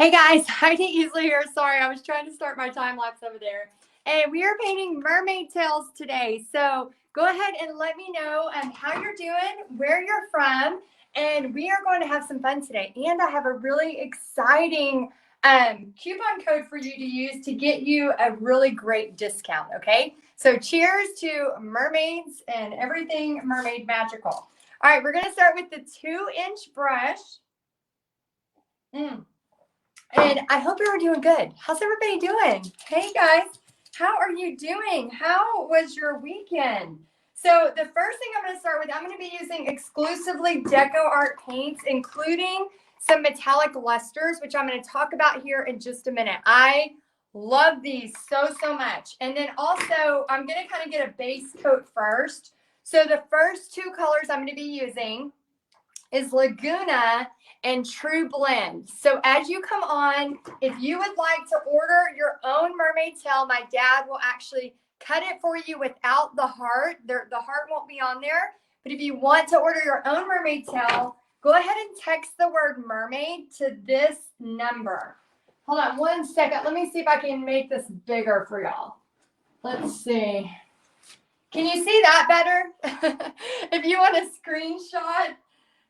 Hey guys, Heidi Easley here. Sorry, I was trying to start my time lapse over there. And we are painting Mermaid Tails today. So go ahead and let me know how you're doing, where you're from, and we are going to have some fun today. And I have a really exciting coupon code for you to use to get you a really great discount, okay? So cheers to mermaids and everything mermaid magical. All right, we're going to start with the 2-inch brush. And I hope you're doing good. How's everybody doing? Hey guys, how are you doing? How was your weekend? So the first thing I'm going to start with, I'm going to be using exclusively Deco Art paints, including some metallic lusters, which I'm going to talk about here in just a minute. I love these so much. And then also, I'm going to kind of get a base coat first. So the first two colors I'm going to be using is Laguna and True Blend. So as you come on, if you would like to order your own mermaid tail, my dad will actually cut it for you without the heart. The heart won't be on there. But if you want to order your own mermaid tail, go ahead and text the word mermaid to this number. Hold on one second. Let me see if I can make this bigger for y'all. Let's see. Can you see that better? If you want a screenshot,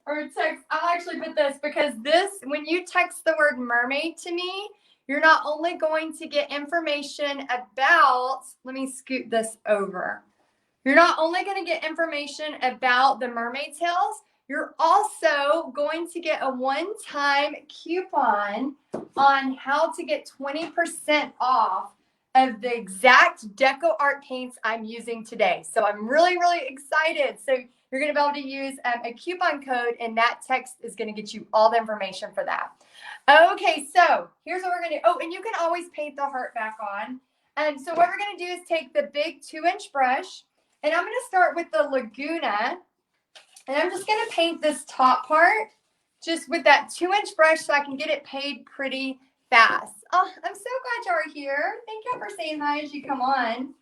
or text, I'll actually put this because this, when you text the word mermaid to me, you're not only going to get information about, let me scoot this over. You're not only going to get information about the mermaid tails, you're also going to get a one-time coupon on how to get 20% off of the exact Deco Art paints I'm using today. So I'm really excited. So you're going to be able to use a coupon code, and that text is going to get you all the information for that. Okay, so here's what we're going to do. Oh, and you can always paint the heart back on. So what we're going to do is take the big 2-inch brush, and I'm going to start with the Laguna, and I'm just going to paint this top part just with that 2-inch brush so I can get it painted pretty fast. Oh, I'm so glad you are here. Thank you for saying hi as you come on.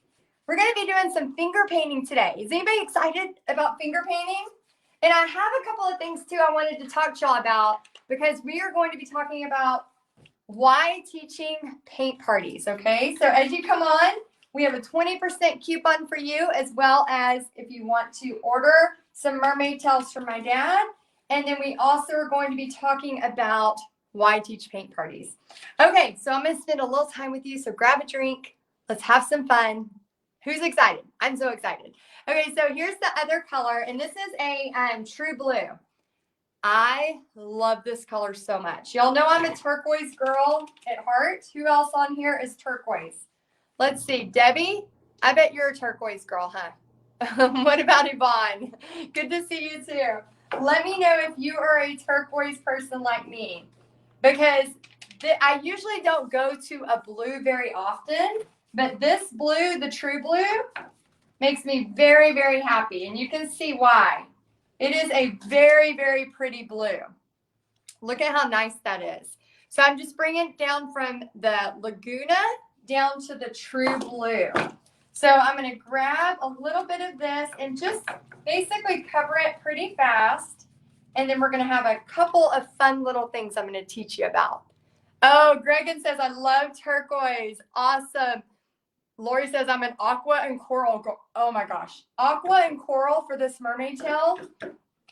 We're going to be doing some finger painting today. Is anybody excited about finger painting? And I have a couple of things, too, I wanted to talk to y'all about because we are going to be talking about why teaching paint parties, okay? So as you come on, we have a 20% coupon for you, as well as if you want to order some mermaid tails from my dad. And then we also are going to be talking about why teach paint parties. Okay, so I'm going to spend a little time with you, so grab a drink. Let's have some fun. Who's excited? I'm so excited. Okay, so here's the other color, and this is a True Blue. I love this color so much. Y'all know I'm a turquoise girl at heart. Who else on here is turquoise? Let's see. Debbie, I bet you're a turquoise girl, huh? What about Yvonne? Good to see you too. Let me know if you are a turquoise person like me, because I usually don't go to a blue very often. But this blue, the True Blue, makes me very happy. And you can see why. It is a very pretty blue. Look at how nice that is. So I'm just bringing it down from the Laguna down to the True Blue. So I'm going to grab a little bit of this and just basically cover it pretty fast. And then we're going to have a couple of fun little things I'm going to teach you about. Oh, Gregan says, I love turquoise. Awesome. Lori says, I'm an aqua and coral. Oh my gosh. Aqua and coral for this mermaid tail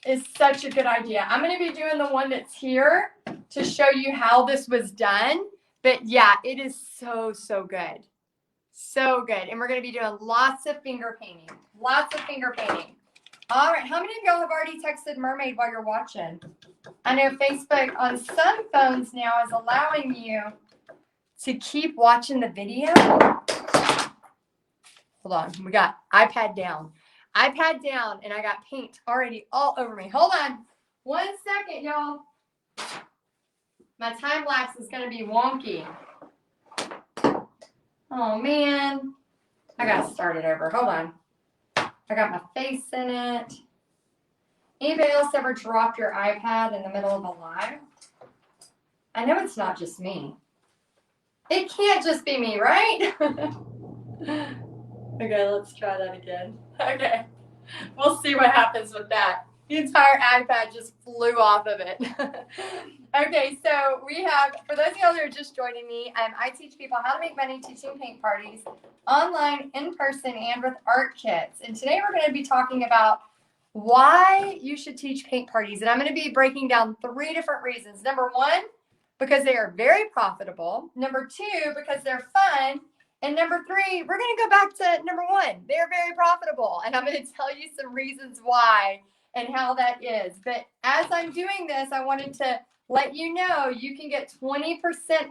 is such a good idea. I'm going to be doing the one that's here to show you how this was done. But yeah, it is so good. So good. And we're going to be doing lots of finger painting. Lots of finger painting. All right. How many of y'all have already texted mermaid while you're watching? I know Facebook on some phones now is allowing you to keep watching the video. Hold on. We got iPad down. iPad down, and I got paint already all over me. Hold on. 1 second, y'all. My time lapse is going to be wonky. Oh, man. I got to start it over. Hold on. I got my face in it. Anybody else ever dropped your iPad in the middle of a live? I know it's not just me. It can't just be me, right? Okay, let's try that again. Okay. We'll see what happens with that. The entire iPad just flew off of it. Okay, so we have, for those of y'all who are just joining me, I teach people how to make money teaching paint parties online, in person, and with art kits. And today we're going to be talking about why you should teach paint parties. And I'm going to be breaking down 3 different reasons. Number 1, because they are very profitable. Number 2, because they're fun. And number 3, we're going to go back to number 1. They're very profitable. And I'm going to tell you some reasons why and how that is. But as I'm doing this, I wanted to let you know you can get 20%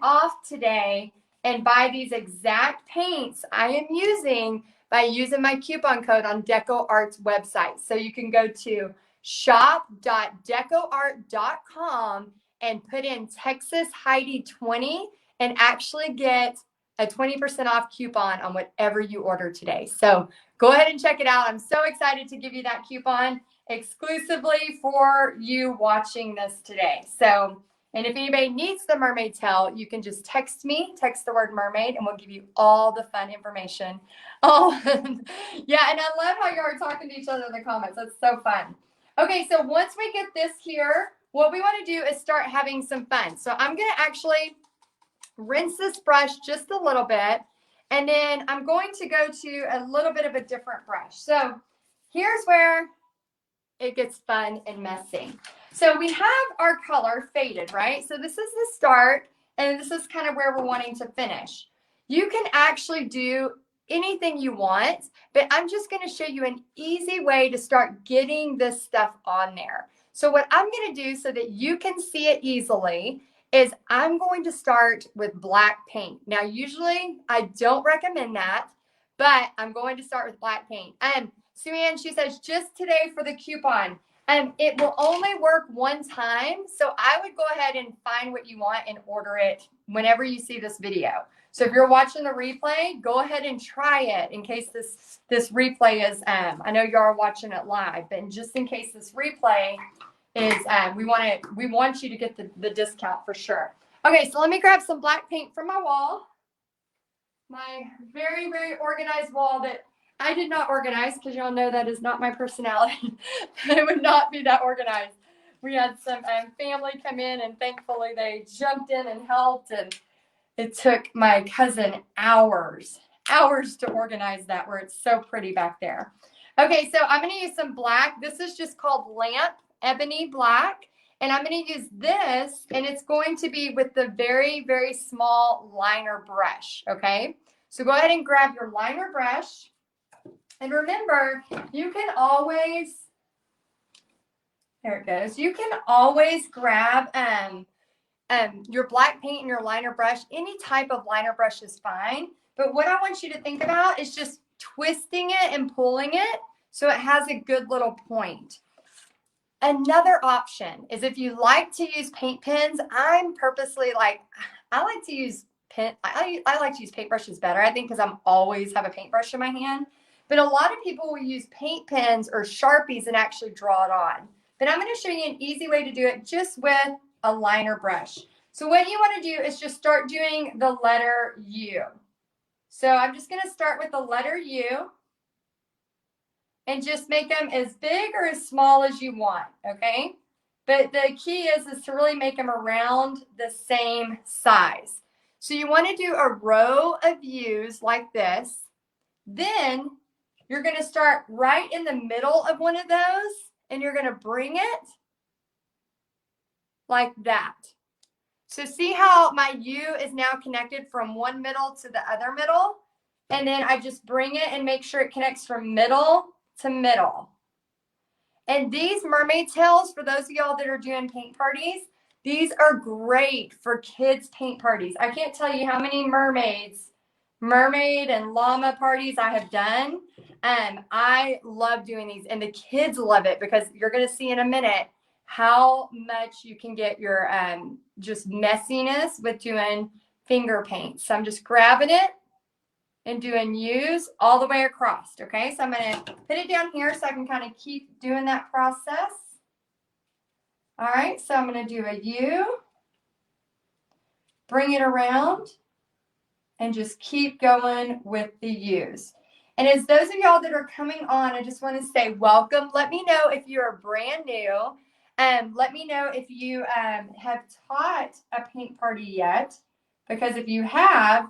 off today and buy these exact paints I am using by using my coupon code on Deco Art's website. So you can go to shop.decoart.com and put in Texas Heidi 20 and actually get a 20% off coupon on whatever you order today. So go ahead and check it out. I'm so excited to give you that coupon exclusively for you watching this today. So, and if anybody needs the mermaid tail, you can just text me, text the word mermaid, and we'll give you all the fun information. Oh, yeah, and I love how you are talking to each other in the comments. That's so fun. Okay, so once we get this here, what we want to do is start having some fun. So I'm going to actually rinse this brush just a little bit, and then I'm going to go to a little bit of a different brush. So here's where it gets fun and messy. So we have our color faded, right? So this is the start, and this is kind of where we're wanting to finish. You can actually do anything you want, but I'm just going to show you an easy way to start getting this stuff on there. So what I'm going to do so that you can see it easily is I'm going to start with black paint. Now, usually I don't recommend that, but I'm going to start with black paint. Sue Ann, she says, just today for the coupon. It will only work one time. So I would go ahead and find what you want and order it whenever you see this video. So if you're watching the replay, go ahead and try it in case this replay is, I know you are watching it live, but just in case this replay is, we want you to get the discount for sure. Okay, so let me grab some black paint from my wall. My very, very organized wall that I did not organize because y'all know that is not my personality. I would not be that organized. We had some family come in, and thankfully they jumped in and helped, and it took my cousin hours to organize that, where it's so pretty back there. Okay, so I'm going to use some black. This is just called Lamp Ebony Black. And I'm going to use this, and it's going to be with the very, very small liner brush, okay? So go ahead and grab your liner brush. And remember, you can always, there it goes. You can always grab your black paint and your liner brush. Any type of liner brush is fine. But what I want you to think about is just twisting it and pulling it so it has a good little point. Another option is if you like to use paint pens. I'm purposely like, I like to use I like to use paintbrushes better, I think, because I'm always have a paintbrush in my hand. But a lot of people will use paint pens or Sharpies and actually draw it on. But I'm going to show you an easy way to do it just with a liner brush. So what you want to do is just start doing the letter U. So I'm just going to start with the letter U and just make them as big or as small as you want, okay? But the key is to really make them around the same size. So you want to do a row of U's like this. Then you're going to start right in the middle of one of those, and you're going to bring it like that. So see how my U is now connected from one middle to the other middle? And then I just bring it and make sure it connects from middle to middle. And these mermaid tails, for those of y'all that are doing paint parties, these are great for kids' paint parties. I can't tell you how many mermaid and llama parties I have done. I love doing these, and the kids love it because you're going to see in a minute how much you can get your just messiness with doing finger paint. So I'm just grabbing it and doing U's all the way across, okay? So I'm going to put it down here so I can kind of keep doing that process. All right, so I'm going to do a U, bring it around, and just keep going with the U's. And as those of y'all that are coming on, I just want to say welcome. Let me know if you're brand new. Let me know if you have taught a paint party yet, because if you have,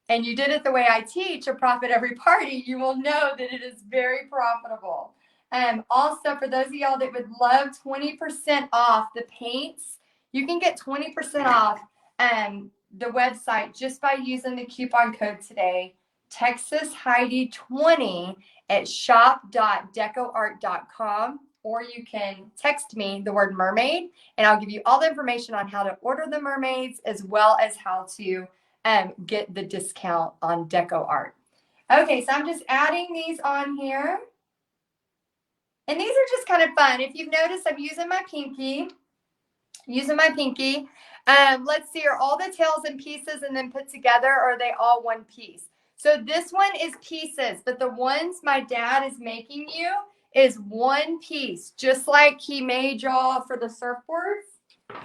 and you did it the way I teach, a profit every party, you will know that it is very profitable. Also, for those of y'all that would love 20% off the paints, you can get 20% off the website just by using the coupon code today, Texas Heidi 20 at shop.decoart.com, or you can text me the word mermaid, and I'll give you all the information on how to order the mermaids, as well as how to get the discount on DecoArt. Okay, so I'm just adding these on here. And these are just kind of fun. If you've noticed, I'm using my pinky. Let's see, are all the tails in pieces and then put together, or are they all one piece? So this one is pieces, but the ones my dad is making you is one piece, just like he made y'all for the surfboards.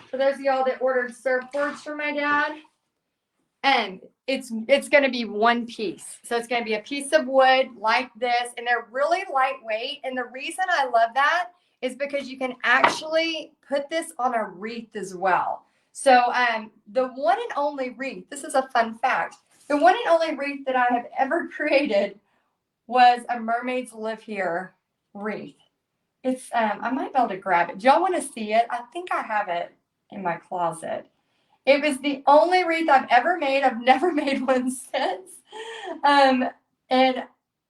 For those of y'all that ordered surfboards for my dad. And it's going to be one piece. So it's going to be a piece of wood like this, and they're really lightweight. And the reason I love that is because you can actually put this on a wreath as well. So the one and only wreath, this is a fun fact, the one and only wreath that I have ever created was a Mermaids Live Here wreath. It's I might be able to grab it. Do y'all want to see it? I think I have it in my closet. It was the only wreath I've ever made. I've never made one since. And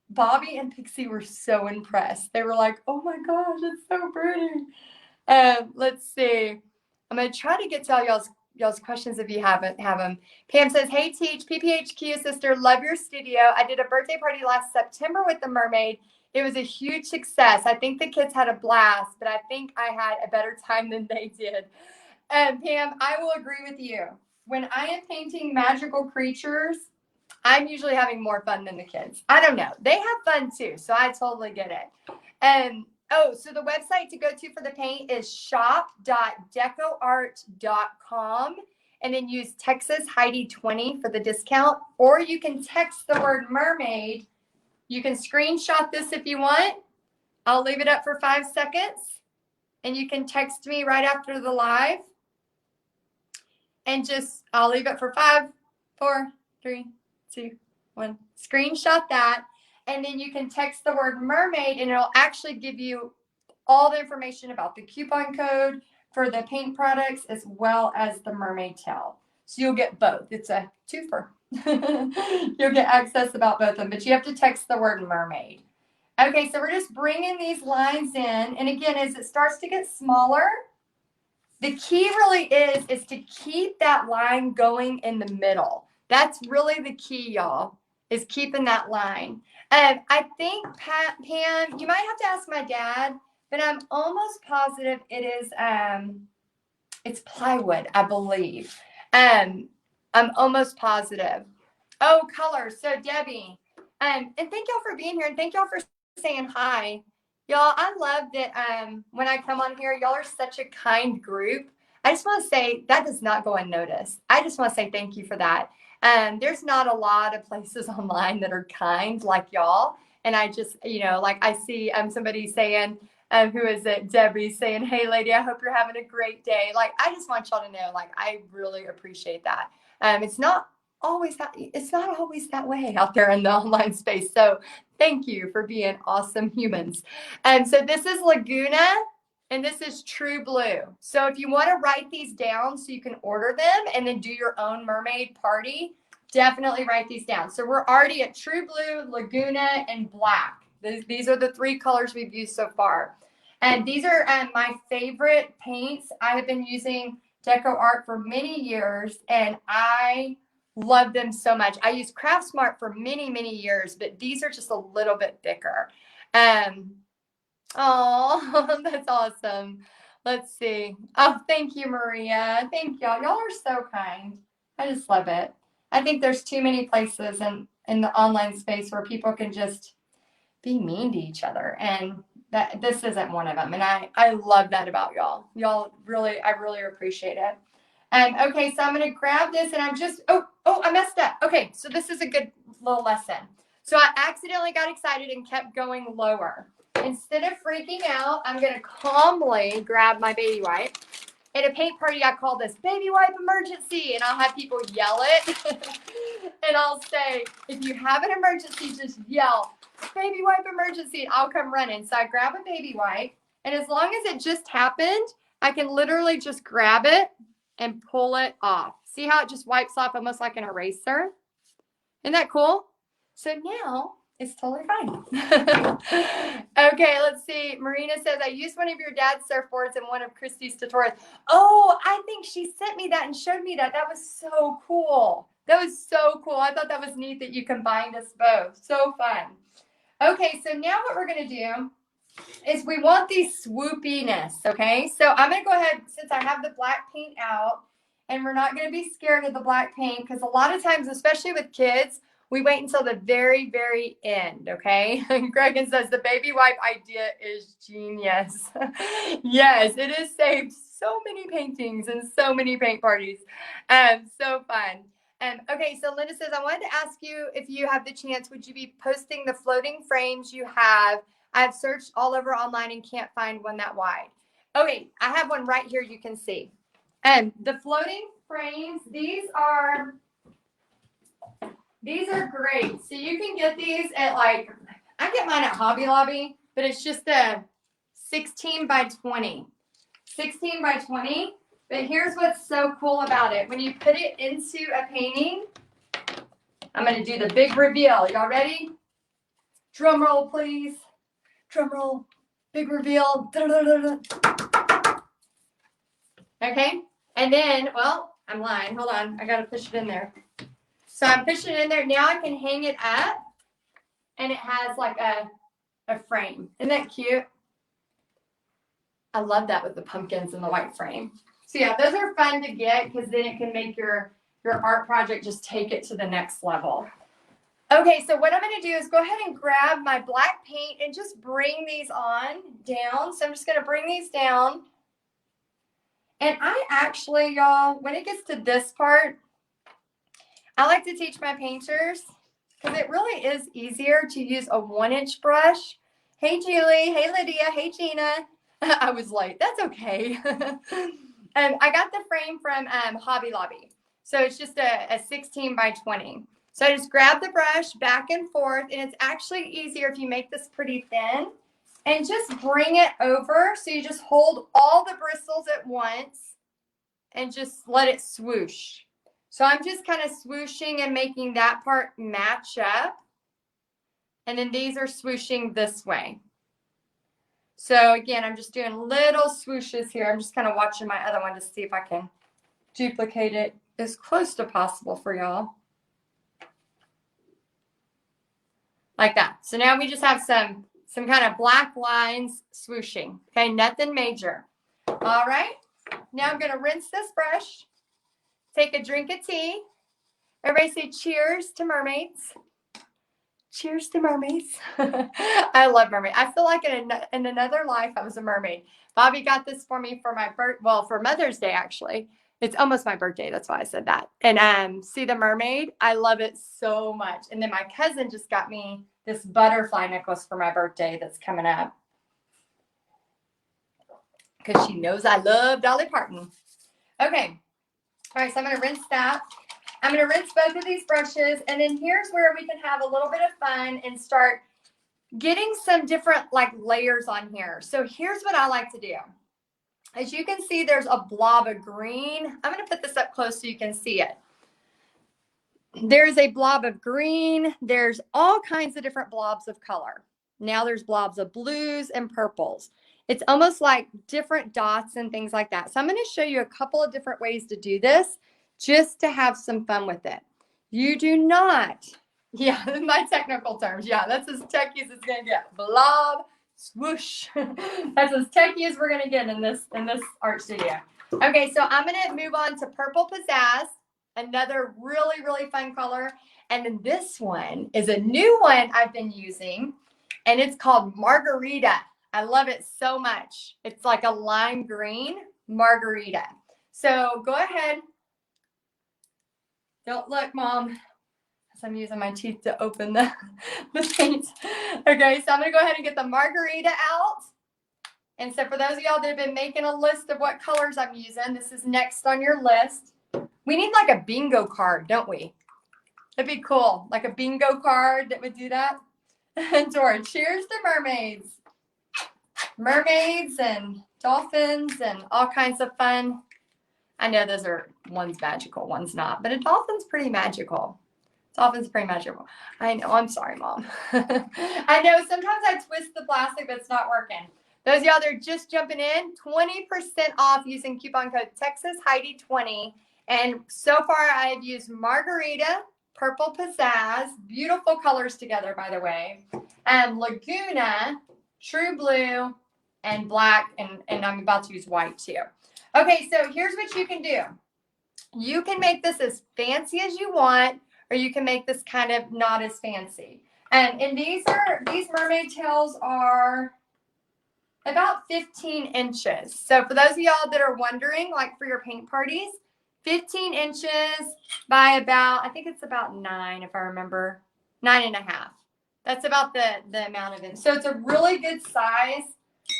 Bobby and Pixie were so impressed. They were like, oh my gosh, it's so pretty. Let's see. I'm going to try to get to all y'all's questions if you have them. Pam says, hey, Teach, PPHQ sister, love your studio. I did a birthday party last September with the mermaid. It was a huge success. I think the kids had a blast, but I think I had a better time than they did. Pam, I will agree with you. When I am painting magical creatures, I'm usually having more fun than the kids. I don't know. They have fun too, so I totally get it. So the website to go to for the paint is shop.decoart.com, and then use Texas Heidi 20 for the discount, or you can text the word mermaid. You can screenshot this if you want. I'll leave it up for 5 seconds, and you can text me right after the live. And I'll leave it for 5, 4, 3, 2, 1. Screenshot that. And then you can text the word mermaid, and it'll actually give you all the information about the coupon code for the paint products, as well as the mermaid tail. So you'll get both. It's a twofer. You'll get access about both of them, but you have to text the word mermaid. Okay, so we're just bringing these lines in. And again, as it starts to get smaller, the key really is to keep that line going in the middle. That's really the key, y'all, is keeping that line. I think, Pam, you might have to ask my dad, but I'm almost positive it is, it's plywood, I believe. I'm almost positive. Oh, colors. So, Debbie, and thank y'all for being here, and thank y'all for saying hi. Y'all, I love that when I come on here, y'all are such a kind group. I just want to say that does not go unnoticed. I just want to say thank you for that. There's not a lot of places online that are kind like y'all. And I just, like I see somebody saying, who is it? Debbie saying, hey, lady, I hope you're having a great day. Like, I just want y'all to know, like, I really appreciate that. It's not always that way out there in the online space. So thank you for being awesome humans. So this is Laguna, and this is True Blue. So if you want to write these down so you can order them and then do your own mermaid party, definitely write these down. So we're already at True Blue, Laguna, and Black. These are the 3 colors we've used so far. And these are my favorite paints. I have been using DecoArt for many years, and I love them so much. I used Craftsmart for many, many years, but these are just a little bit thicker. Oh, that's awesome. Let's see. Oh, thank you, Maria. Thank y'all. Y'all are so kind. I just love it. I think there's too many places in the online space where people can just be mean to each other, and this isn't one of them. And I love that about y'all. Y'all really, I really appreciate it. Okay, so I'm going to grab this, and I'm just, I messed up. Okay, so this is a good little lesson. So I accidentally got excited and kept going lower. instead of freaking out, I'm going to calmly grab my baby wipe. At a paint party, I call this baby wipe emergency, and I'll have people yell it. And I'll say, if you have an emergency, just yell, baby wipe emergency, and I'll come running. So I grab a baby wipe, and as long as it just happened, I can literally just grab it and pull it off. See how it just wipes off almost like an eraser? Isn't that cool? So now it's totally fine. Okay, let's see. Marina says, I used one of your dad's surfboards in one of Christy's tutorials. Oh, I think she sent me that and showed me that. That was so cool. That was so cool. I thought that was neat that you combined us both. So fun. Okay, so now what we're going to do is we want the swoopiness, okay? So I'm going to go ahead, since I have the black paint out, and we're not going to be scared of the black paint, because a lot of times, especially with kids, we wait until the very, very end, okay? Gregan says, the baby wipe idea is genius. Yes, it has saved so many paintings and so many paint parties. So fun. Okay, so Linda says, I wanted to ask you if you have the chance, would you be posting the floating frames you have? I've searched all over online and can't find one that wide. Okay, I have one right here you can see. The floating frames, these are great. So you can get these at I get mine at Hobby Lobby, but it's just a 16 by 20. 16 by 20. But here's what's so cool about it. When you put it into a painting, I'm going to do the big reveal. Y'all ready? Drum roll, please. Drum roll. Big reveal. Okay. And then, well, I'm lying. Hold on. I got to push it in there. So I'm pushing it in there. Now I can hang it up, and it has like a frame. Isn't that cute? I love that with the pumpkins and the white frame. So yeah, those are fun to get because then it can make your art project just take it to the next level. Okay, so what I'm going to do is go ahead and grab my black paint and just bring these on down. So I'm just going to bring these down. And I actually, y'all, when it gets to this part, I like to teach my painters because it really is easier to use a 1-inch brush. Hey, Julie. Hey, Lydia. Hey, Gina. I was late. That's okay. I got the frame from Hobby Lobby. So it's just a 16 by 20. So I just grab the brush back and forth, and it's actually easier if you make this pretty thin and just bring it over. So you just hold all the bristles at once and just let it swoosh. So I'm just kind of swooshing and making that part match up. And then these are swooshing this way. So again, I'm just doing little swooshes here. I'm just kind of watching my other one to see if I can duplicate it as close to possible for y'all. Like that. So now we just have some kind of black lines swooshing. Okay, nothing major. All right. Now I'm going to rinse this brush. Take a drink of tea. Everybody say cheers to mermaids. Cheers to mermaids. I love mermaid. I feel like in another life I was a mermaid. Bobby got this for me for my for Mother's Day actually. It's almost my birthday. That's why I said that. And see the mermaid? I love it so much. And then my cousin just got me this butterfly necklace for my birthday that's coming up. Because she knows I love Dolly Parton. Okay. All right, so I'm going to rinse that. I'm going to rinse both of these brushes. And then here's where we can have a little bit of fun and start getting some different layers on here. So here's what I like to do. As you can see, there's a blob of green. I'm going to put this up close so you can see it. There's a blob of green. There's all kinds of different blobs of color. Now there's blobs of blues and purples. It's almost like different dots and things like that. So I'm going to show you a couple of different ways to do this just to have some fun with it. You do not, yeah, my technical terms. Yeah, that's as techy as it's going to get. Blob, swoosh. That's as techy as we're going to get in this art studio. Okay, so I'm going to move on to Purple Pizzazz, another really, really fun color. And then this one is a new one I've been using, and it's called Margarita. I love it so much. It's like a lime green margarita. So go ahead. Don't look, Mom. So I'm using my teeth to open the paint. Okay, so I'm gonna go ahead and get the margarita out. And so for those of y'all that have been making a list of what colors I'm using, this is next on your list. We need like a bingo card, don't we? That'd be cool, like a bingo card that would do that. And Dora, cheers to mermaids. Mermaids and dolphins and all kinds of fun. I know those are, one's magical, one's not, but a dolphin's pretty magical. Dolphin's pretty magical. I know, I'm sorry, Mom. I know sometimes I twist the plastic, but it's not working. Those of y'all that are just jumping in, 20% off using coupon code TexasHeidi20. And so far I've used Margarita, Purple Pizzazz, beautiful colors together, by the way, and Laguna, True Blue, and Black, and I'm about to use white too. Okay, so here's what you can do. You can make this as fancy as you want, or you can make this kind of not as fancy. And these mermaid tails are about 15 inches. So for those of y'all that are wondering, like for your paint parties, 15 inches by about, I think it's about 9, if I remember, 9.5. That's about the amount of it. So it's a really good size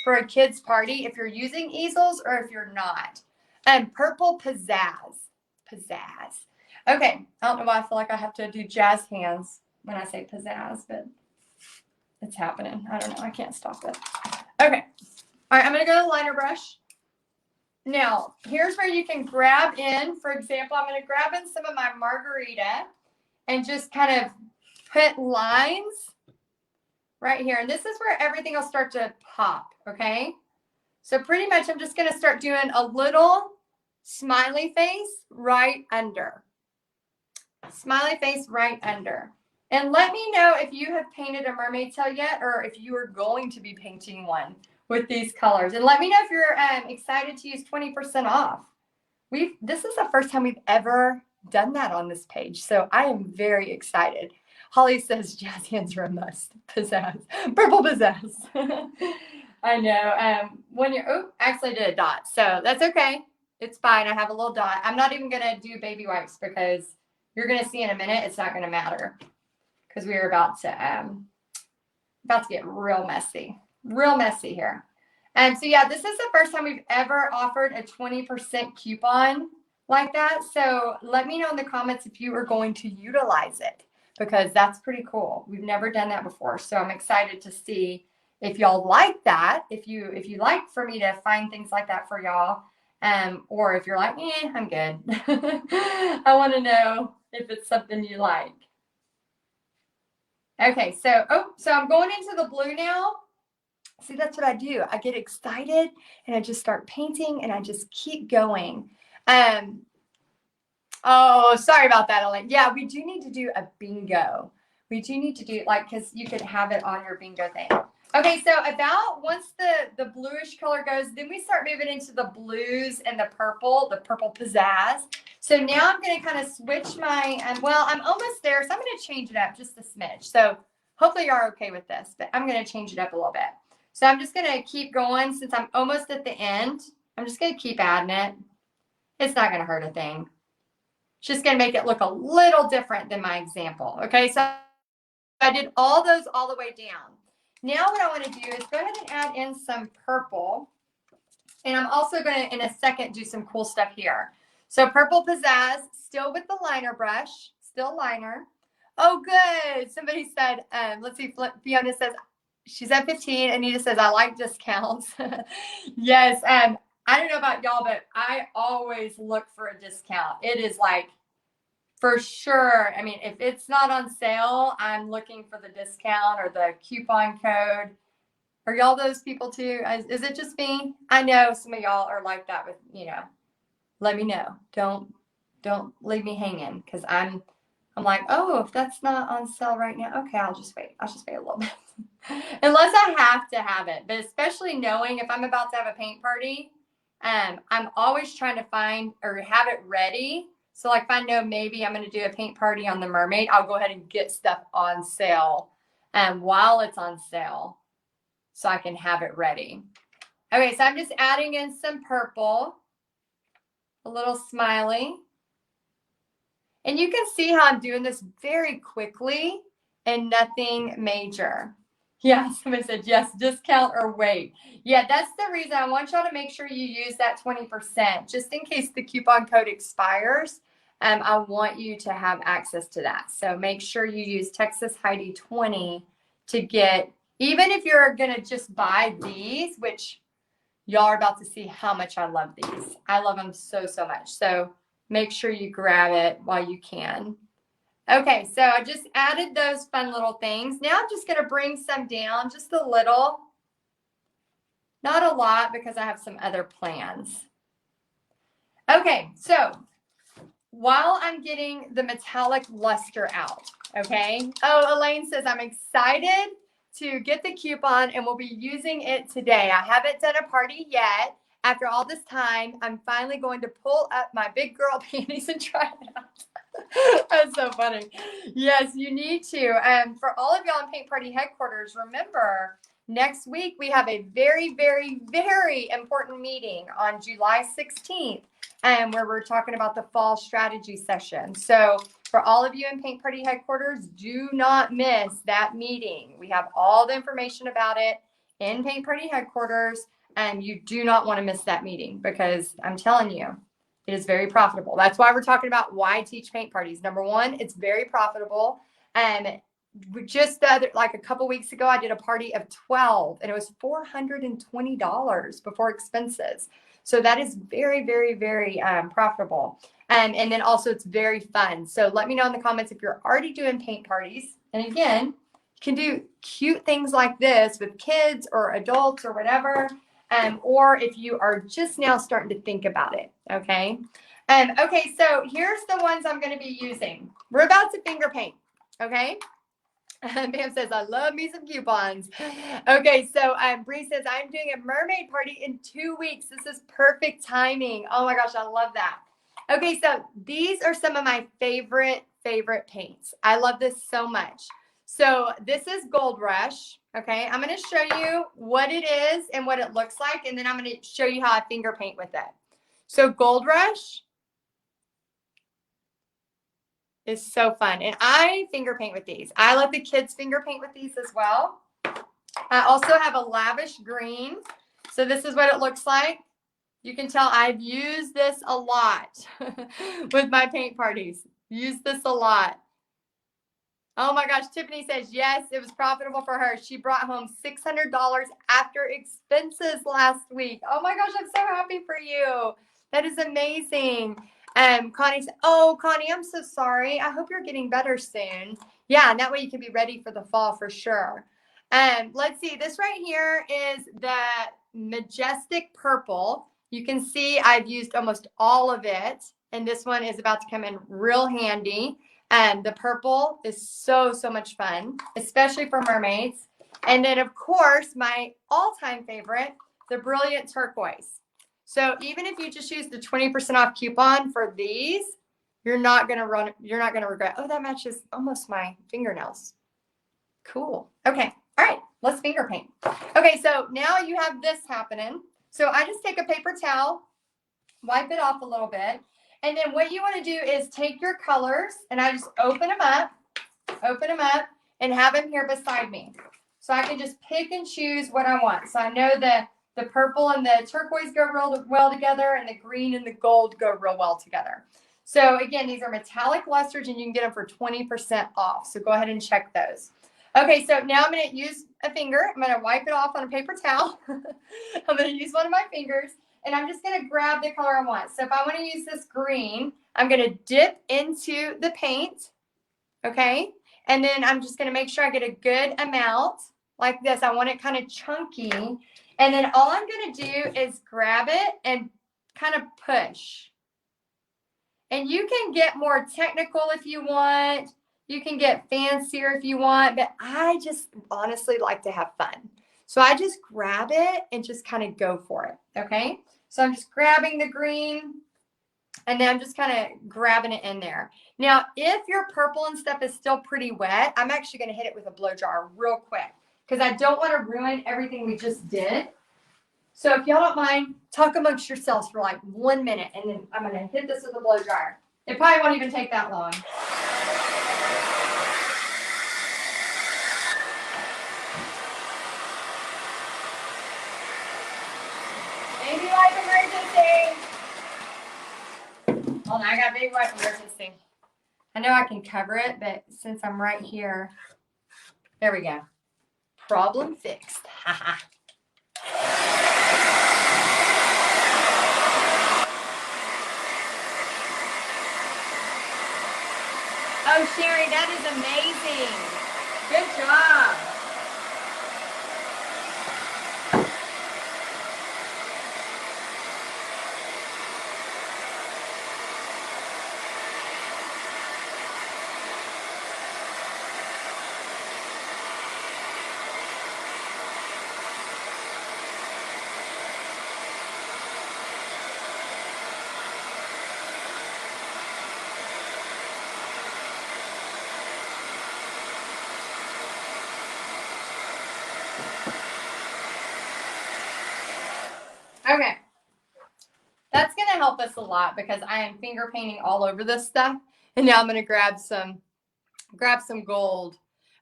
for a kid's party if you're using easels or if you're not. And Purple Pizzazz. Pizzazz. Okay, I don't know why I feel like I have to do jazz hands when I say pizzazz, but it's happening. I don't know. I can't stop it. Okay. All right, I'm going to go to the liner brush. Now, here's where you can grab in. For example, I'm going to grab in some of my margarita and just kind of put lines right here. And this is where everything will start to pop, okay? So pretty much I'm just going to start doing a little smiley face right under. Smiley face right under. And let me know if you have painted a mermaid tail yet, or if you are going to be painting one with these colors. And let me know if you're excited to use 20% off. This is the first time we've ever done that on this page, so I am very excited. Holly says jazz hands are a must. Pizzazz. Purple pizzazz. I know. When you're, oh, actually I did a dot, so that's okay. It's fine. I have a little dot. I'm not even going to do baby wipes because you're going to see in a minute it's not going to matter, because we are about to get real messy here. And so yeah, this is the first time we've ever offered a 20% coupon like that. So let me know in the comments if you are going to utilize it, because that's pretty cool. We've never done that before. So I'm excited to see if y'all like that. If you like for me to find things like that for y'all, or if you're like, I'm good. I want to know if it's something you like. Okay, so I'm going into the blue now. See, that's what I do. I get excited and I just start painting and I just keep going. Oh, sorry about that, Elaine. Yeah, we do need to do a bingo. We do need to do, like, because you could have it on your bingo thing. Okay, so about once the bluish color goes, then we start moving into the blues and the purple pizzazz. So now I'm going to kind of switch my, well, I'm almost there, so I'm going to change it up just a smidge. So hopefully you are okay with this, but I'm going to change it up a little bit. So I'm just going to keep going since I'm almost at the end. I'm just going to keep adding it. It's not going to hurt a thing. It's just going to make it look a little different than my example. Okay, so I did all those all the way down. Now what I want to do is go ahead and add in some purple. And I'm also going to, in a second, do some cool stuff here. So Purple Pizzazz, still with the liner brush, still liner. Oh, good. Somebody said, let's see, Fiona says, she's at 15. Anita says, I like discounts. Yes. I don't know about y'all, but I always look for a discount. It is like, for sure. I mean, if it's not on sale, I'm looking for the discount or the coupon code. Are y'all those people too? Is it just me? I know some of y'all are like that with, let me know. Don't leave me hanging, because I'm like, oh, if that's not on sale right now, okay, I'll just wait. I'll just wait a little bit. Unless I have to have it. But especially knowing if I'm about to have a paint party, I'm always trying to find or have it ready. So like if I know maybe I'm going to do a paint party on the mermaid, I'll go ahead and get stuff on sale while it's on sale so I can have it ready. Okay, so I'm just adding in some purple, a little smiley. And you can see how I'm doing this very quickly and nothing major. Yeah, somebody said, yes, discount or wait. Yeah, that's the reason I want y'all to make sure you use that 20%, just in case the coupon code expires. I want you to have access to that. So make sure you use Texas Heidi 20 to get, even if you're going to just buy these, which y'all are about to see how much I love these. I love them so, so much. So make sure you grab it while you can. Okay, so I just added those fun little things. Now I'm just going to bring some down just a little. Not a lot because I have some other plans. Okay, so while I'm getting the metallic luster out, okay? Oh, Elaine says, I'm excited to get the coupon and we'll be using it today. I haven't done a party yet. After all this time, I'm finally going to pull up my big girl panties and try it out. That's so funny. Yes, you need to. For all of y'all in Paint Party headquarters, remember, next week we have a very, very, very important meeting on July 16th, where we're talking about the fall strategy session. So for all of you in Paint Party headquarters, do not miss that meeting. We have all the information about it in Paint Party headquarters, and you do not want to miss that meeting because I'm telling you, it is very profitable. That's why we're talking about why teach paint parties. Number one, it's very profitable. And just like a couple weeks ago, I did a party of 12 and it was $420 before expenses. So that is very, very, very profitable. And then also it's very fun. So let me know in the comments if you're already doing paint parties. And again, you can do cute things like this with kids or adults or whatever. Or if you are just now starting to think about it, okay? Okay, so here's the ones I'm going to be using. We're about to finger paint, okay? Pam says, I love me some coupons. Okay, so Bree says, I'm doing a mermaid party in 2 weeks. This is perfect timing. Oh my gosh, I love that. Okay, so these are some of my favorite paints. I love this so much. So this is Gold Rush. Okay, I'm going to show you what it is and what it looks like, and then I'm going to show you how I finger paint with it. So Gold Rush is so fun, and I finger paint with these. I let the kids finger paint with these as well. I also have a Lavish Green. So this is what it looks like. You can tell I've used this a lot with my paint parties. Use this a lot. Oh my gosh, Tiffany says, yes, it was profitable for her. She brought home $600 after expenses last week. Oh my gosh, I'm so happy for you. That is amazing. Connie said, oh, Connie, I'm so sorry. I hope you're getting better soon. Yeah, and that way you can be ready for the fall for sure. Let's see, this right here is the Majestic Purple. You can see I've used almost all of it, and this one is about to come in real handy. The purple is so, so much fun, especially for mermaids. And then, of course, my all-time favorite, the Brilliant Turquoise. So even if you just use the 20% off coupon for these, you're not going to regret. Oh, that matches almost my fingernails. Cool. Okay. All right. Let's finger paint. Okay. So now you have this happening. So I just take a paper towel, wipe it off a little bit. And then what you want to do is take your colors, and I just open them up, and have them here beside me. So I can just pick and choose what I want. So I know the purple and the turquoise go real well together, and the green and the gold go real well together. So again, these are metallic lusters, and you can get them for 20% off. So go ahead and check those. Okay, so now I'm going to use a finger. I'm going to wipe it off on a paper towel. I'm going to use one of my fingers. And I'm just going to grab the color I want. So if I want to use this green, I'm going to dip into the paint, okay? And then I'm just going to make sure I get a good amount like this. I want it kind of chunky. And then all I'm going to do is grab it and kind of push. And you can get more technical if you want. You can get fancier if you want. But I just honestly like to have fun. So I just grab it and just kind of go for it, okay? So I'm just grabbing the green, and then I'm just kind of grabbing it in there. Now, if your purple and stuff is still pretty wet, I'm actually going to hit it with a blow dryer real quick because I don't want to ruin everything we just did. So if y'all don't mind, talk amongst yourselves for like 1 minute, and then I'm going to hit this with a blow dryer. It probably won't even take that long. Baby wipe emergency. Hold on, I got baby wipe emergency. I know I can cover it, but since I'm right here, there we go. Problem fixed. Haha. Oh, Sherry, that is amazing. Good job. Okay. That's going to help us a lot because I am finger painting all over this stuff. And now I'm going to grab some gold.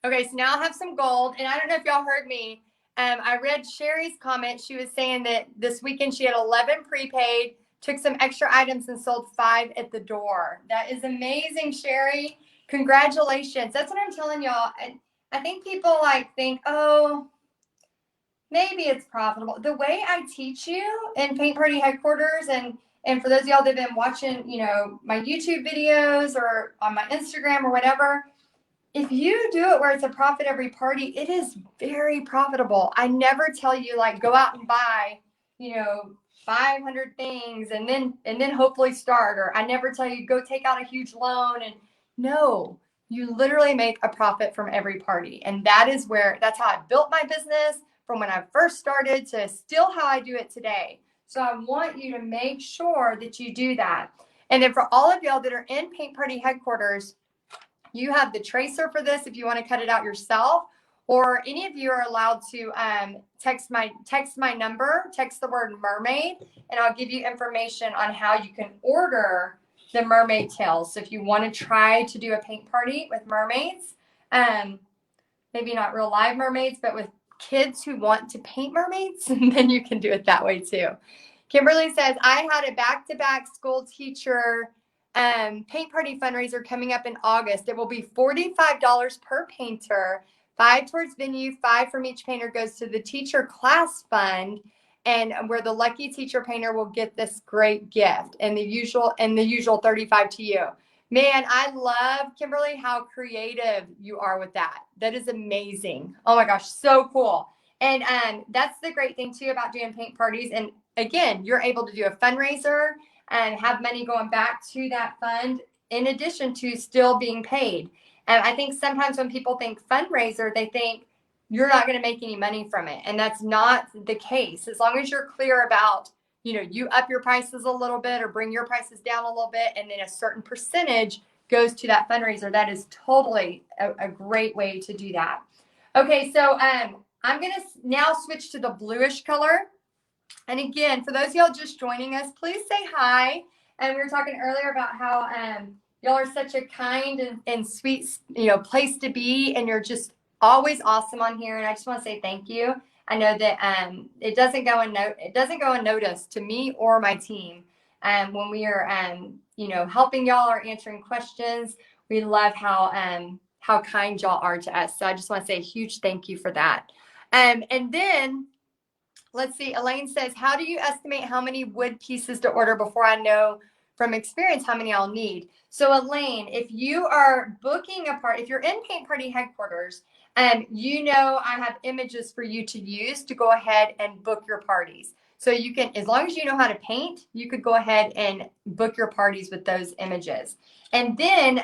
Okay, so now I have some gold. And I don't know if y'all heard me. I read Sherry's comment. She was saying that this weekend she had 11 prepaid, took some extra items and sold 5 at the door. That is amazing, Sherry. Congratulations. That's what I'm telling y'all. I think people think, oh, maybe it's profitable. The way I teach you in Paint Party headquarters, and for those of y'all that have been watching, my YouTube videos or on my Instagram or whatever, if you do it where it's a profit every party, it is very profitable. I never tell you go out and buy, 500 things and then hopefully start, or I never tell you go take out a huge loan. And no, you literally make a profit from every party. And that's how I built my business from when I first started to still how I do it today. So I want you to make sure that you do that. And then for all of y'all that are in Paint Party headquarters, you have the tracer for this if you want to cut it out yourself, or any of you are allowed to text my number, text the word mermaid, and I'll give you information on how you can order the Mermaid Tails. So if you want to try to do a paint party with mermaids, maybe not real live mermaids, but with kids who want to paint mermaids, then you can do it that way too. Kimberly says, I had a back-to-back school teacher paint party fundraiser coming up in August. It will be $45 per painter, 5 towards venue, 5 from each painter goes to the teacher class fund, and where the lucky teacher painter will get this great gift, and the usual 35 to you. Man, I love, Kimberly, how creative you are with that. That is amazing. Oh my gosh, so cool. And that's the great thing too about doing paint parties. And again, you're able to do a fundraiser and have money going back to that fund in addition to still being paid. And I think sometimes when people think fundraiser, they think you're not going to make any money from it. And that's not the case. As long as you're clear about, you up your prices a little bit or bring your prices down a little bit, and then a certain percentage goes to that fundraiser, that is totally a great way to do that. Okay, so I'm going to now switch to the bluish color. And again, for those of y'all just joining us, please say hi. And we were talking earlier about how y'all are such a kind and sweet, place to be, and you're just always awesome on here. And I just want to say thank you. I know that it doesn't go unnoticed to me or my team when we are helping y'all or answering questions. We love how kind y'all are to us. So I just want to say a huge thank you for that. And then let's see, Elaine says, how do you estimate how many wood pieces to order before I know from experience how many I'll need? So Elaine, if you are booking a party, if you're in Paint Party headquarters, I have images for you to use to go ahead and book your parties. So you can, as long as you know how to paint, you could go ahead and book your parties with those images. And then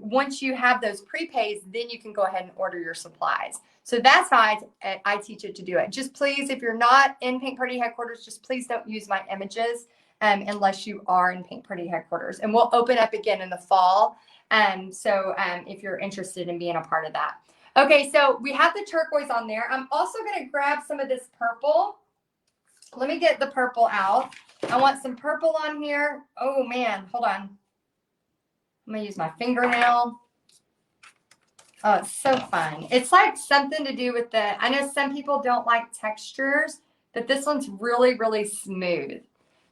once you have those prepays, then you can go ahead and order your supplies. So that's how I teach it to do it. Just please, if you're not in Paint Party headquarters, just please don't use my images unless you are in Paint Party headquarters. And we'll open up again in the fall. So if you're interested in being a part of that. Okay, so we have the turquoise on there. I'm also going to grab some of this purple. Let me get the purple out. I want some purple on here. Oh, man, hold on. I'm going to use my fingernail. Oh, it's so fun. It's like something to do with I know some people don't like textures, but this one's really, really smooth.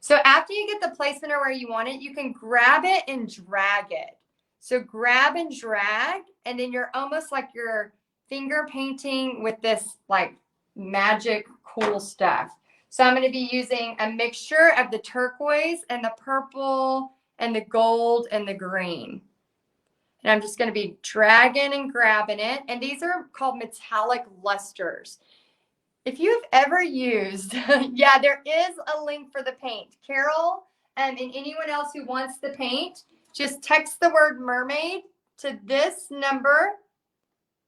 So after you get the placement where you want it, you can grab it and drag it. So grab and drag, and then you're almost like you're finger painting with this like magic cool stuff. So I'm going to be using a mixture of the turquoise and the purple and the gold and the green. And I'm just going to be dragging and grabbing it. And these are called metallic lusters. If you've ever used, yeah, there is a link for the paint. Carol and anyone else who wants the paint, just text the word mermaid to this number.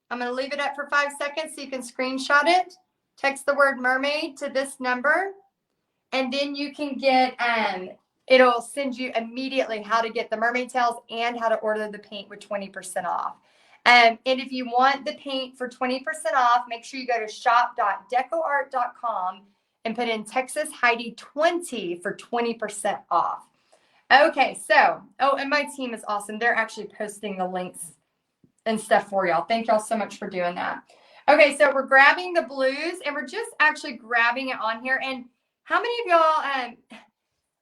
I'm going to leave it up for 5 seconds so you can screenshot it. Text the word mermaid to this number. And then you can get, it'll send you immediately how to get the Mermaid Tails and how to order the paint with 20% off. And if you want the paint for 20% off, make sure you go to shop.decoart.com and put in Texas Heidi 20 for 20% off. Okay, so, oh, and my team is awesome. They're actually posting the links and stuff for y'all. Thank y'all so much for doing that. Okay, so we're grabbing the blues and we're just actually grabbing it on here. And how many of y'all,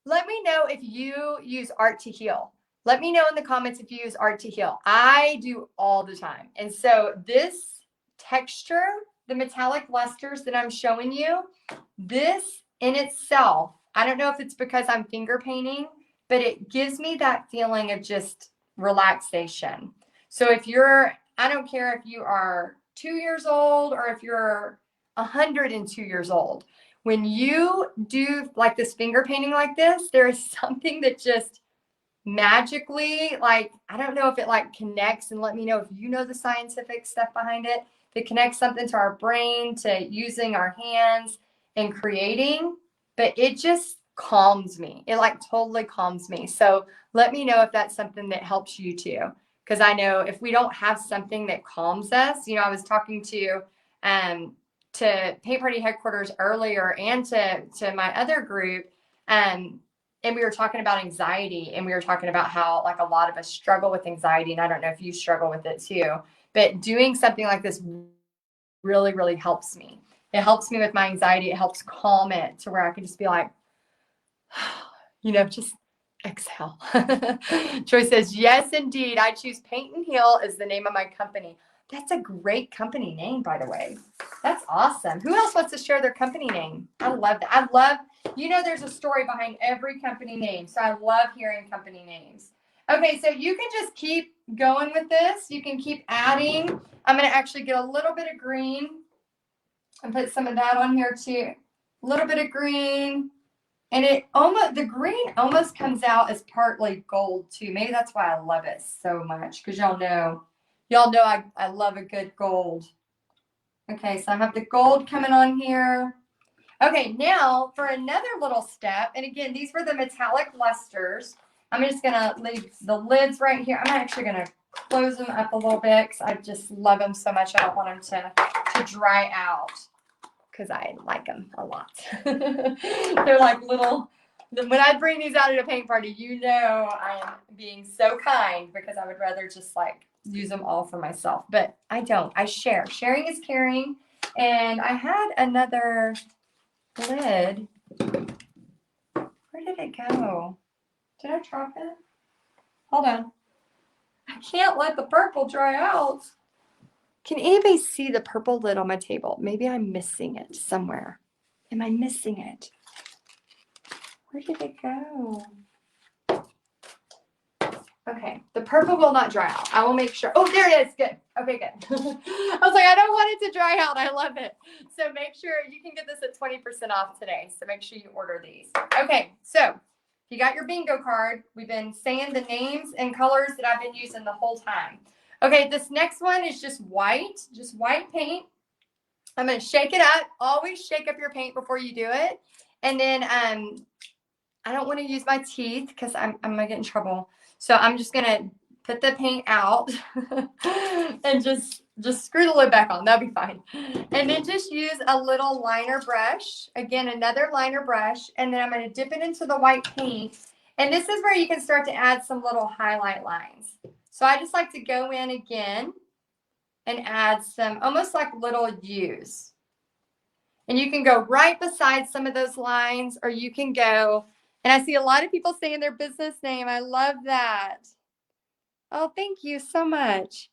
let me know if you use art to heal. Let me know in the comments if you use art to heal. I do all the time. And so this texture, the metallic lusters that I'm showing you, this in itself, I don't know if it's because I'm finger painting, but it gives me that feeling of just relaxation. So if you're, I don't care if you are 2 years old or if you're 102 years old, when you do like this finger painting like this, there is something that just magically, like, I don't know if it like connects, and let me know if you know the scientific stuff behind it, that connects something to our brain, to using our hands and creating, but it just calms me. It like totally calms me. So let me know if that's something that helps you too. Because I know if we don't have something that calms us, you know, I was talking to Paint Party headquarters earlier and to my other group, and we were talking about anxiety, and we were talking about how like a lot of us struggle with anxiety, and I don't know if you struggle with it too, but doing something like this really, really helps me. It helps me with my anxiety. It helps calm it to where I can just be like, you know, just exhale. Joy says, yes, indeed. I choose Paint and Heal as the name of my company. That's a great company name, by the way. That's awesome. Who else wants to share their company name? I love that. I love, you know, there's a story behind every company name. So I love hearing company names. Okay, so you can just keep going with this. You can keep adding. I'm going to actually get a little bit of green and put some of that on here too. A little bit of green. And the green almost comes out as partly gold too. Maybe that's why I love it so much, because y'all know I love a good gold. Okay, so I have the gold coming on here. Okay, now for another little step, and again, these were the metallic lusters. I'm just gonna leave the lids right here. I'm actually gonna close them up a little bit because I just love them so much. I don't want them to dry out, because I like them a lot. They're like little, when I bring these out at a paint party, you know I am being so kind, because I would rather just like use them all for myself, but I don't. I share. Sharing is caring. And I had another lid. Where did it go? Did I drop it? Hold on. I can't let the purple dry out. Can anybody see the purple lid on my table? Maybe I'm missing it somewhere. Am I missing it? Where did it go? Okay, the purple will not dry out. I will make sure. Oh, there it is. Good. Okay, good. I was like, I don't want it to dry out. I love it. So make sure you can get this at 20% off today. So make sure you order these. Okay, so if you got your bingo card, we've been saying the names and colors that I've been using the whole time. Okay, this next one is just white paint. I'm going to shake it up. Always shake up your paint before you do it. And then I don't want to use my teeth because I'm going to get in trouble. So I'm just going to put the paint out and just screw the lid back on. That'll be fine. And then just use a little liner brush. Again, another liner brush. And then I'm going to dip it into the white paint. And this is where you can start to add some little highlight lines. So I just like to go in again and add some almost like little U's. And you can go right beside some of those lines, or you can go, and I see a lot of people saying their business name. I love that. Oh, thank you so much.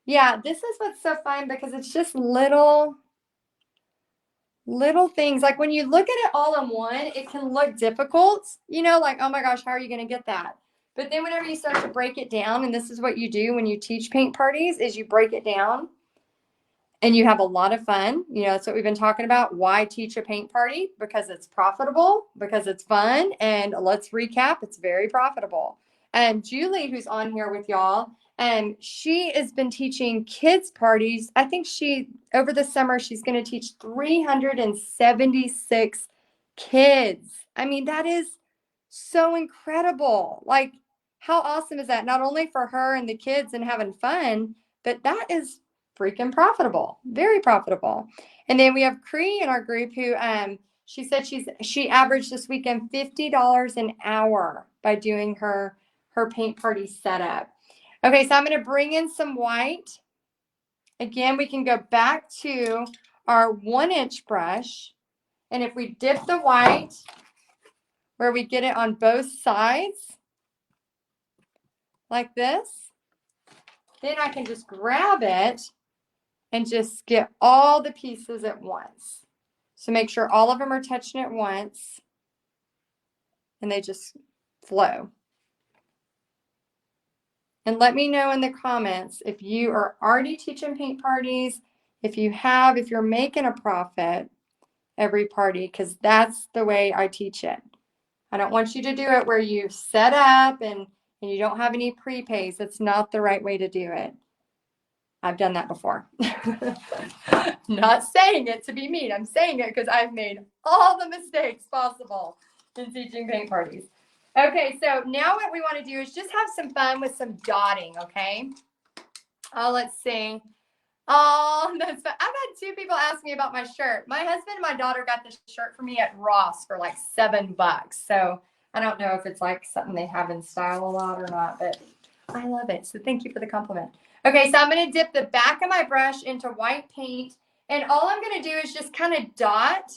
Yeah, this is what's so fun because it's just little things. Like when you look at it all in one, it can look difficult, like, oh my gosh, how are you going to get that? But then whenever you start to break it down, and this is what you do when you teach paint parties, is you break it down and you have a lot of fun. That's what we've been talking about. Why teach a paint party? Because it's profitable, because it's fun. And let's recap, it's very profitable. And Julie, who's on here with y'all, and she has been teaching kids parties. I think over the summer, she's going to teach 376 kids. I mean, that is so incredible. Like, how awesome is that? Not only for her and the kids and having fun, but that is freaking profitable, very profitable. And then we have Cree in our group who she said she averaged this weekend $50 an hour by doing her paint party setup. Okay, so I'm going to bring in some white. Again, we can go back to our 1-inch brush, and if we dip the white where we get it on both sides like this, then I can just grab it and just get all the pieces at once. So make sure all of them are touching at once and they just flow. And let me know in the comments if you are already teaching paint parties, if you're making a profit every party, because that's the way I teach it. I don't want you to do it where you set up and you don't have any prepays. That's not the right way to do it. I've done that before. Not saying it to be mean. I'm saying it because I've made all the mistakes possible in teaching paint parties. Okay, so now what we want to do is just have some fun with some dotting, okay? Oh, let's see. Oh, that's fun. I've had 2 people ask me about my shirt. My husband and my daughter got this shirt for me at Ross for like $7. So I don't know if it's like something they have in style a lot or not, but I love it. So thank you for the compliment. Okay, so I'm going to dip the back of my brush into white paint. And all I'm going to do is just kind of dot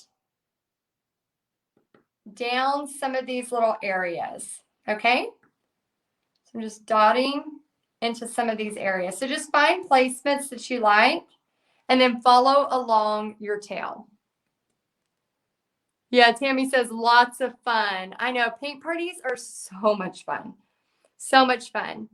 down some of these little areas. Okay? So I'm just dotting into some of these areas. So just find placements that you like and then follow along your tail. Yeah, Tammy says lots of fun. I know paint parties are so much fun. So much fun.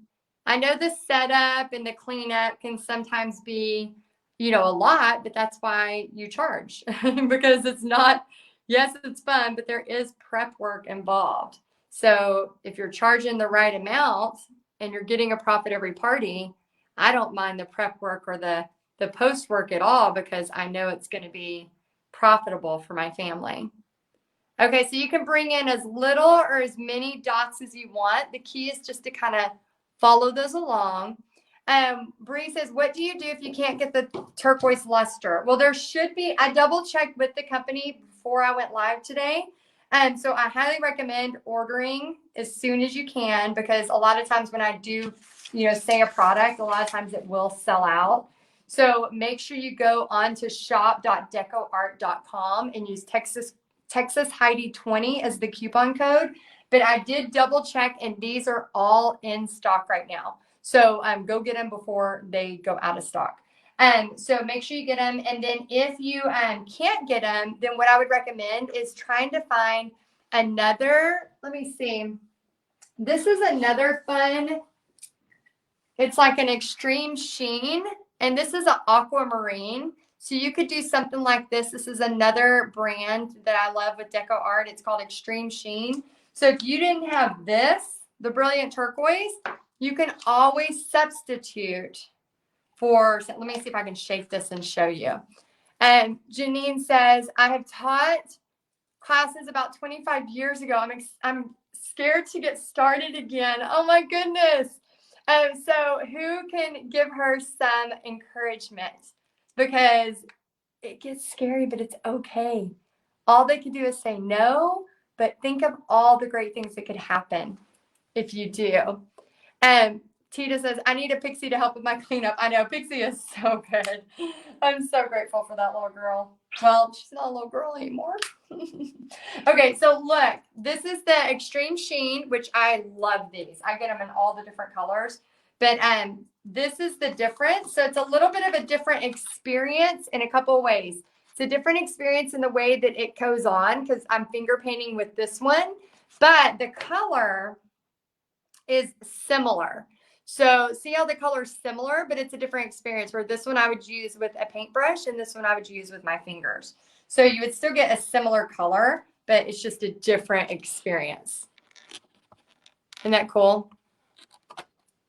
I know the setup and the cleanup can sometimes be, a lot, but that's why you charge because it's not, yes, it's fun, but there is prep work involved. So if you're charging the right amount and you're getting a profit every party, I don't mind the prep work or the post work at all because I know it's going to be profitable for my family. Okay, so you can bring in as little or as many dots as you want. The key is just to kind of follow those along. Bree says, what do you do if you can't get the turquoise luster? Well, there should be, I double checked with the company before I went live today. So I highly recommend ordering as soon as you can because a lot of times when I do, say a product, a lot of times it will sell out. So make sure you go on to shop.decoart.com and use Texas Heidi 20 as the coupon code. But I did double check and these are all in stock right now. So go get them before they go out of stock. So make sure you get them. And then if you can't get them, then what I would recommend is trying to find another, let me see. This is another fun, it's like an extreme sheen. And this is an aquamarine. So you could do something like this. This is another brand that I love with Deco Art. It's called Extreme Sheen. So if you didn't have this, the Brilliant Turquoise, you can always substitute for, let me see if I can shape this and show you. And Janine says, I have taught classes about 25 years ago. I'm scared to get started again. Oh my goodness. So who can give her some encouragement? Because it gets scary, but it's okay. All they can do is say no, but think of all the great things that could happen if you do. Tita says, I need a Pixie to help with my cleanup. I know, Pixie is so good. I'm so grateful for that little girl. Well, she's not a little girl anymore. Okay, so look, this is the Extreme Sheen, which I love these. I get them in all the different colors. But this is the difference. So it's a little bit of a different experience in a couple of ways. It's a different experience in the way that it goes on because I'm finger painting with this one. But the color is similar. So see how the color is similar, but it's a different experience where this one I would use with a paintbrush and this one I would use with my fingers. So you would still get a similar color, but it's just a different experience. Isn't that cool? Oh,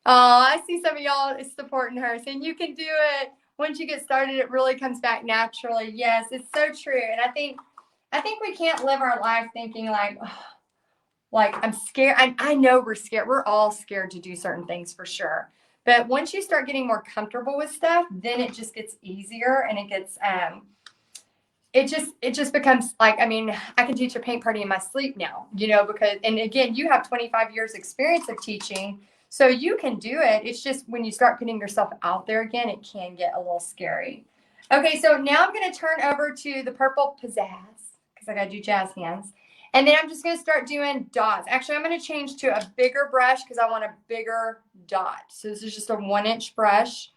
I see some of y'all is supporting her, saying you can do it. Once you get started, it really comes back naturally. Yes, it's so true. And I think we can't live our life thinking like, oh, like I'm scared. I know we're scared. We're all scared to do certain things for sure. But once you start getting more comfortable with stuff, then it just gets easier and it gets it just becomes like, I mean, I can teach a paint party in my sleep now, you know, because, and again, you have 25 years experience of teaching, so you can do it. It's just when you start putting yourself out there again, it can get a little scary. Okay, so now I'm going to turn over to the purple Pizzazz because I got to do jazz hands. And then I'm just going to start doing dots. Actually, I'm going to change to a bigger brush because I want a bigger dot. So this is just a 1-inch brush.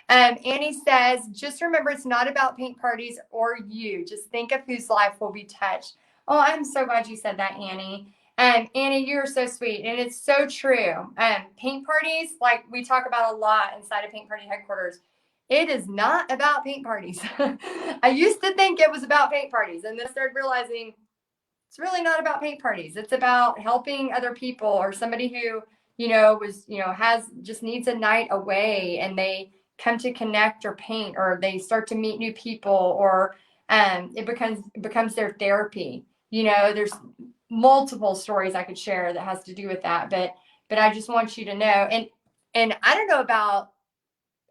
Annie says, just remember, it's not about paint parties or you. Just think of whose life will be touched. Oh, I'm so glad you said that, Annie. Annie, you're so sweet. And it's so true. Paint parties, like we talk about a lot inside of Paint Party Headquarters, it is not about paint parties. I used to think it was about paint parties. And then I started realizing it's really not about paint parties. It's about helping other people or somebody who, you know, was, you know, has just needs a night away and they come to connect or paint, or they start to meet new people, or it becomes their therapy. You know, there's multiple stories I could share that has to do with that, but I just want you to know, and I don't know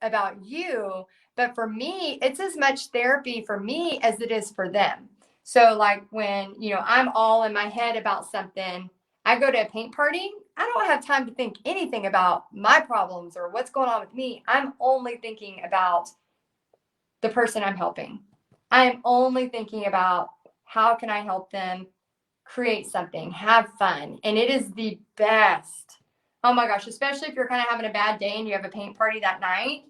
about you, but for me, it's as much therapy for me as it is for them. So like when, you know, I'm all in my head about something, I go to a paint party, I don't have time to think anything about my problems or what's going on with me. I'm only thinking about the person I'm helping. I'm only thinking about how can I help them create something, have fun. And it is the best. Oh my gosh, especially if you're kind of having a bad day and you have a paint party that night,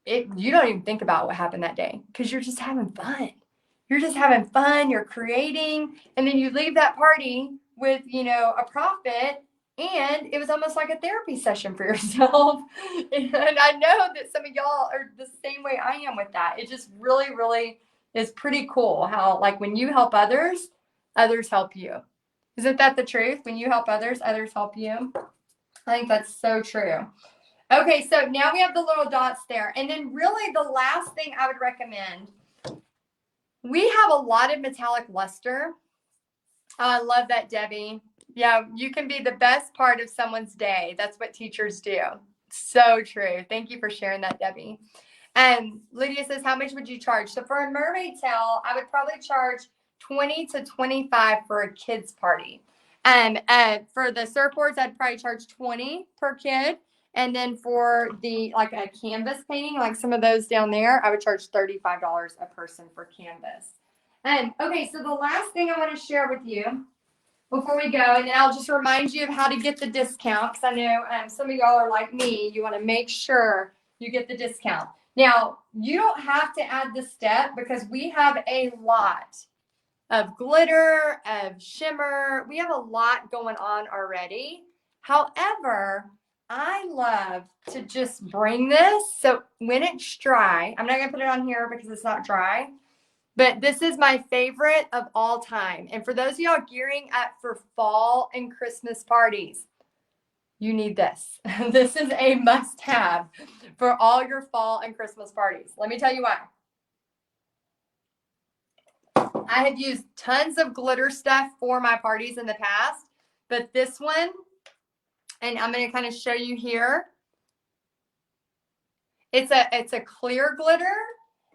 you don't even think about what happened that day because you're just having fun. You're just having fun, you're creating, and then you leave that party with, you know, a profit, and it was almost like a therapy session for yourself. And I know that some of y'all are the same way I am with that. It just really, really is pretty cool how, like, when you help others, others help you. Isn't that the truth? When you help others, others help you. I think that's so true. Okay, so now we have the little dots there. And then really the last thing I would recommend, we have a lot of metallic luster. Oh, I love that, Debbie. Yeah, you can be the best part of someone's day. That's what teachers do. So true. Thank you for sharing that, Debbie. And Lydia says, how much would you charge? So for a mermaid tail, I would probably charge 20 to 25 for a kid's party. And for the surfboards, I'd probably charge 20 per kid. And then for the, like a canvas painting, like some of those down there, I would charge $35 a person for canvas. Okay, so the last thing I want to share with you before we go, and then I'll just remind you of how to get the discount, because I know some of y'all are like me. You want to make sure you get the discount. Now, you don't have to add the step because we have a lot of glitter, of shimmer. We have a lot going on already. However, I love to just bring this. So when it's dry, I'm not going to put it on here because it's not dry, but this is my favorite of all time. And for those of y'all gearing up for fall and Christmas parties, you need this. This is a must-have for all your fall and Christmas parties. Let me tell you why. I have used tons of glitter stuff for my parties in the past, but this one, and I'm going to kind of show you here. It's a clear glitter.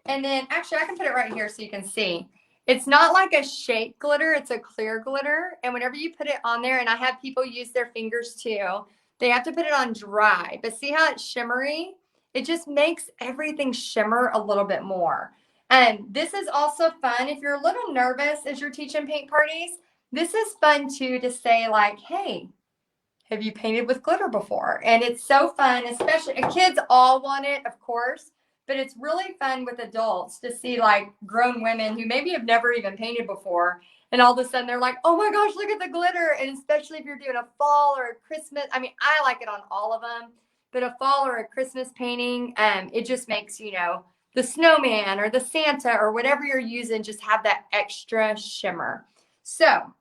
And then actually I can put it right here so you can see. It's not like a shake glitter. It's a clear glitter. And whenever you put it on there, and I have people use their fingers too, they have to put it on dry. But see how it's shimmery? It just makes everything shimmer a little bit more. And this is also fun. If you're a little nervous as you're teaching paint parties, this is fun too, to say like, hey, have you painted with glitter before? And it's so fun, especially kids all want it, of course, but it's really fun with adults to see like grown women who maybe have never even painted before. And all of a sudden they're like, oh my gosh, look at the glitter. And especially if you're doing a fall or a Christmas, I mean, I like it on all of them, but a fall or a Christmas painting, it just makes, you know, the snowman or the Santa or whatever you're using, just have that extra shimmer. So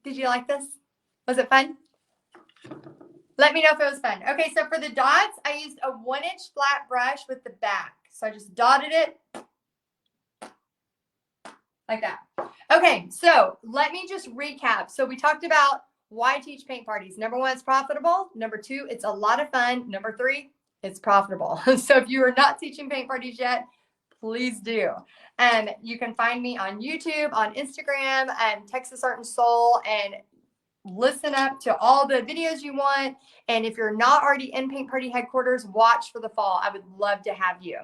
did you like this? Was it fun? Let me know if it was fun. Okay, so for the dots, I used a 1-inch flat brush with the back. So I just dotted it like that. Okay, so let me just recap. So we talked about why teach paint parties. Number 1, it's profitable. Number 2, it's a lot of fun. Number 3, it's profitable. So if you are not teaching paint parties yet, please do. And you can find me on YouTube, on Instagram, Texas Art and Soul, and listen up to all the videos you want. And if you're not already in Paint Party headquarters, watch for the fall. I would love to have you.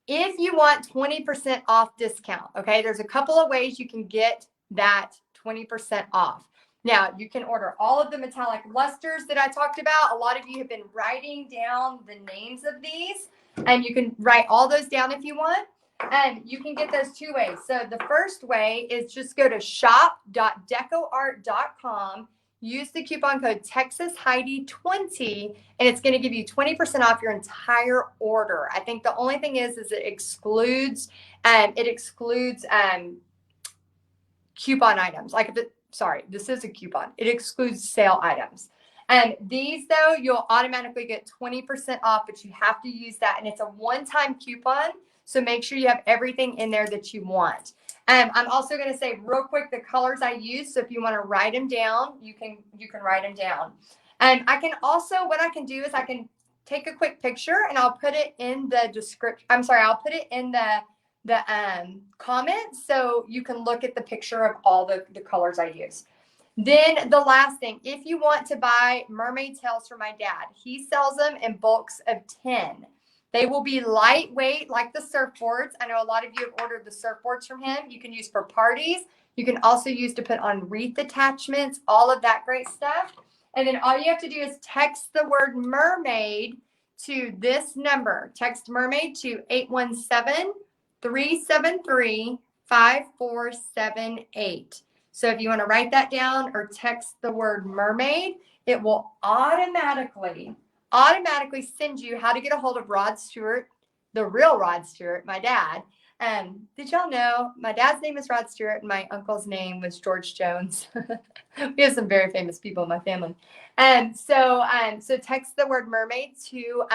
If you want 20% off discount, okay, there's a couple of ways you can get that 20% off. Now, you can order all of the metallic lusters that I talked about. A lot of you have been writing down the names of these, and you can write all those down if you want. And you can get those 2 ways. So the first way is just go to shop.decoart.com, use the coupon code TexasHeidi20, and it's going to give you 20% off your entire order. I think the only thing is it excludes coupon items. Like, this is a coupon. It excludes sale items. And these, though, you'll automatically get 20% off, but you have to use that. And it's a one-time coupon. So make sure you have everything in there that you want. I'm also going to say real quick the colors I use. So if you want to write them down, you can write them down. And I can also, what I can do is I can take a quick picture and I'll put it in the description. I'll put it in the comments so you can look at the picture of all the colors I use. Then the last thing, if you want to buy Mermaid Tails for my dad, he sells them in bulks of 10. They will be lightweight like the surfboards. I know a lot of you have ordered the surfboards from him. You can use for parties. You can also use to put on wreath attachments, all of that great stuff. And then all you have to do is text the word mermaid to this number. Text mermaid to 817-373-5478. So if you want to write that down or text the word mermaid, it will automatically send you how to get a hold of Rod Stewart, the real Rod Stewart, my dad. Did y'all know my dad's name is Rod Stewart and my uncle's name was George Jones? We have some very famous people in my family. So text the word mermaid to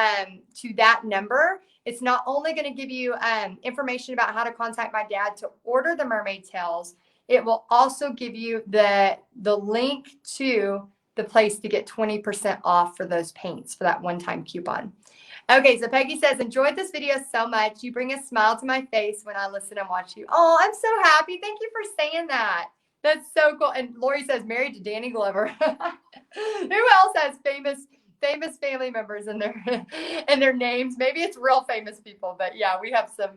that number. It's not only going to give you information about how to contact my dad to order the Mermaid Tails, it will also give you the link to the place to get 20% off for those paints for that one-time coupon. Okay, so Peggy says, enjoyed this video so much. You bring a smile to my face when I listen and watch you. Oh, I'm so happy. Thank you for saying that. That's so cool. And Lori says, married to Danny Glover. Who else has famous family members in their names? Maybe it's real famous people, but yeah, we have a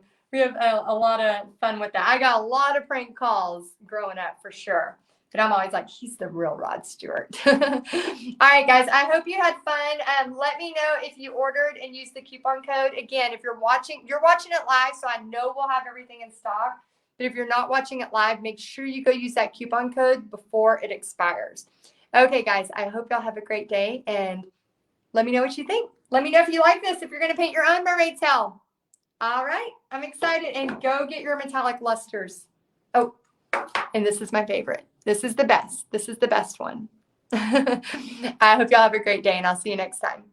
lot of fun with that. I got a lot of prank calls growing up for sure. But I'm always like, he's the real Rod Stewart. All right, guys, I hope you had fun. Let me know if you ordered and used the coupon code. Again, if you're watching it live, so I know we'll have everything in stock. But if you're not watching it live, make sure you go use that coupon code before it expires. Okay, guys, I hope y'all have a great day. And let me know what you think. Let me know if you like this, if you're going to paint your own mermaid tail. All right, I'm excited. And go get your metallic lusters. Oh, and this is my favorite. This is the best. This is the best one. I hope y'all have a great day, and I'll see you next time.